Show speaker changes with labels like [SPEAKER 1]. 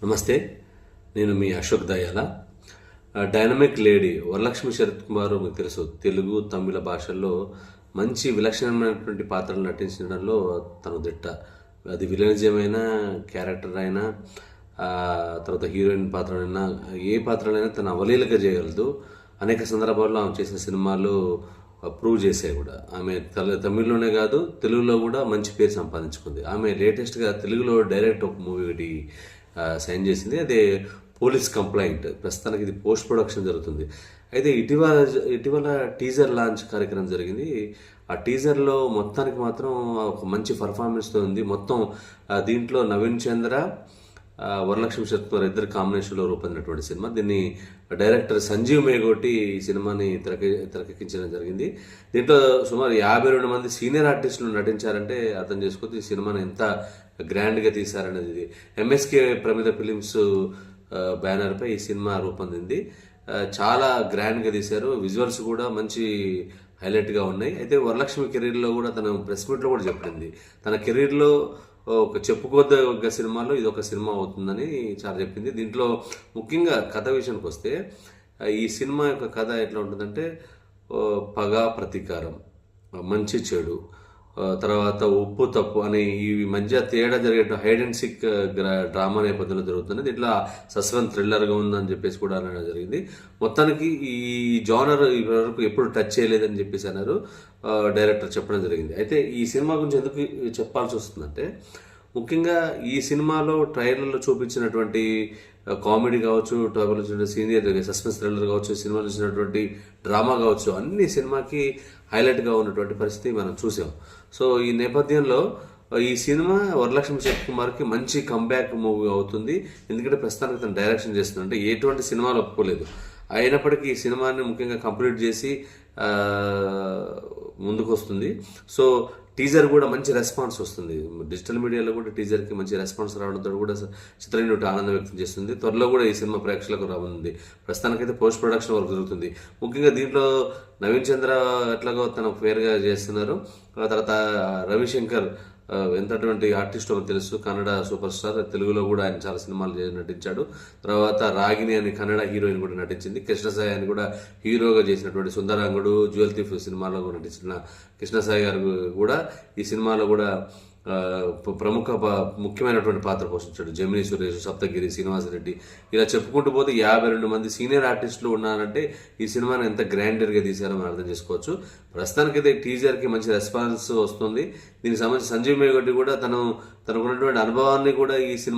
[SPEAKER 1] నమస్తే, నేను మీ Ashok దయాల. Dynamic lady Varalakshmi Sarath Kumar మీకు తెలుసు. తెలుగు, తమిళ భాషల్లో మంచి విలక్షణమైనటువంటి పాత్రలు నటించడంలో తను దిట్ట. అది విలనిజమైన క్యారెక్టర్ అయినా, తర్వాత హీరోయిన్ పాత్రనైనా, ఏ పాత్రనైనా తను అవలీలగా చేయగలదు. అనేక సందర్భాల్లో ఆమె చేసిన సినిమాలు ప్రూవ్ చేసాయి కూడా. ఆమె తమిళ్లోనే కాదు, తెలుగులో కూడా మంచి పేరు సంపాదించుకుంది. ఆమె లేటెస్ట్గా తెలుగులో డైరెక్ట్ ఒక మూవీ ఒకటి సైన్ చేసింది. అదే పోలీస్ కంప్లైంట్. ప్రస్తుతానికి ఇది పోస్ట్ ప్రొడక్షన్ జరుగుతుంది. అయితే ఇటీవల టీజర్ లాంచ్ కార్యక్రమం జరిగింది. ఆ టీజర్లో మొత్తానికి మాత్రం ఒక మంచి పర్ఫార్మెన్స్తో ఉంది. మొత్తం దీంట్లో నవీన్ చంద్ర, వరలక్ష్మి శరత్ కుమార్ ఇద్దరు కాంబినేషన్లో రూపొందినటువంటి సినిమా. దీన్ని డైరెక్టర్ సంజీవ్ మేగోటి ఈ సినిమాని తెరకెక్కించడం జరిగింది. దీంట్లో సుమారు 52 మంది సీనియర్ ఆర్టిస్టులు నటించారంటే అర్థం చేసుకోవచ్చు ఈ సినిమాని ఎంత గ్రాండ్గా తీశారనేది. ఇది ఎంఎస్కే ప్రమిద ఫిలిమ్స్ బ్యానర్పై ఈ సినిమా రూపొందింది. చాలా గ్రాండ్గా తీశారు. విజువల్స్ కూడా మంచి హైలైట్గా ఉన్నాయి. అయితే వరలక్ష్మి కెరీర్లో కూడా తన ప్రెస్ మీట్లో కూడా చెప్పింది, తన కెరీర్లో ఒక చెప్పుకోదగ్గ సినిమాలో ఇది ఒక సినిమా అవుతుందని చాలా చెప్పింది. దీంట్లో ముఖ్యంగా కథ విషయానికి వస్తే, ఈ సినిమా యొక్క కథ ఎట్లా ఉంటుందంటే, పగ, ప్రతీకారం, మంచి చెడు, తర్వాత ఉప్పు తప్పు అనే ఈ మధ్య తేడా జరిగే హైడ్ అండ్ సిక్ డ్రామా నేపథ్యంలో జరుగుతుంది. దీంట్లో సస్పెన్స్ థ్రిల్లర్గా ఉందని చెప్పేసి కూడా అనడం జరిగింది. మొత్తానికి ఈ జానర్ వరకు ఎప్పుడు టచ్ చేయలేదని చెప్పేసి అన్నారు, డైరెక్టర్ చెప్పడం జరిగింది. అయితే ఈ సినిమా గురించి ఎందుకు చెప్పాల్సి వస్తుందంటే, ముఖ్యంగా ఈ సినిమాలో ట్రైలర్లో చూపించినటువంటి కామెడీ కావచ్చు, ట్రైలర్లో సీనియర్ సస్పెన్స్ థ్రిల్లర్ కావచ్చు, సినిమాలో చూసినటువంటి డ్రామా కావచ్చు, అన్ని సినిమాకి హైలైట్గా ఉన్నటువంటి పరిస్థితి మనం చూసాం. సో ఈ నేపథ్యంలో ఈ సినిమా వరలక్ష్మి శరత్ కుమార్కి మంచి కంబ్యాక్ మూవీ అవుతుంది. ఎందుకంటే ప్రస్తుతానికి తను డైరెక్షన్ చేస్తుంది. అంటే ఎటువంటి సినిమాలు ఒప్పుకోలేదు. అయినప్పటికీ ఈ సినిమాని ముఖ్యంగా కంప్లీట్ చేసి ముందుకు వస్తుంది. సో టీజర్ కూడా మంచి రెస్పాన్స్ వస్తుంది. డిజిటల్ మీడియాలో కూడా టీజర్కి మంచి రెస్పాన్స్ రావడంతో కూడా చిత్రయూనిట్ ఆనందం వ్యక్తం చేస్తుంది. త్వరలో కూడా ఈ సినిమా ప్రేక్షకులకు రానుంది. ప్రస్తుతానికైతే పోస్ట్ ప్రొడక్షన్ వర్క్ జరుగుతుంది. ముఖ్యంగా దీంట్లో నవీన్ చంద్ర ఎట్లాగో తన పేరుగా చేస్తున్నారు. తర్వాత రవిశంకర్ ఎంతటువంటి ఆర్టిస్ట్ అని తెలుసు, కన్నడ సూపర్ స్టార్. తెలుగులో కూడా ఆయన చాలా సినిమాలు నటించాడు. తర్వాత రాగిణి అని కన్నడ హీరోయిన్ కూడా నటించింది. కృష్ణసాయి అని కూడా హీరోగా చేసినటువంటి సుందరాంగుడు, జ్యువెల్ థీఫ్ సినిమాలో నటించిన కృష్ణసాయి గారు కూడా ఈ సినిమాలో కూడా ముఖ్యమైనటువంటి పాత్ర పోషించాడు. జమినీ సురేష్, సప్తగిరి, శ్రీనివాసరెడ్డి, ఇలా చెప్పుకుంటూ పోతే 52 మంది సీనియర్ ఆర్టిస్టులు ఉన్నారంటే ఈ సినిమాని ఎంత గ్రాండర్గా తీశారో మనం అర్థం చేసుకోవచ్చు. ప్రస్తుతానికైతే టీజర్కి మంచి రెస్పాన్స్ వస్తుంది. దీనికి సంబంధించి సంజీవ్ మేగోటి కూడా తనకున్నటువంటి అనుభవాన్ని కూడా ఈ సినిమా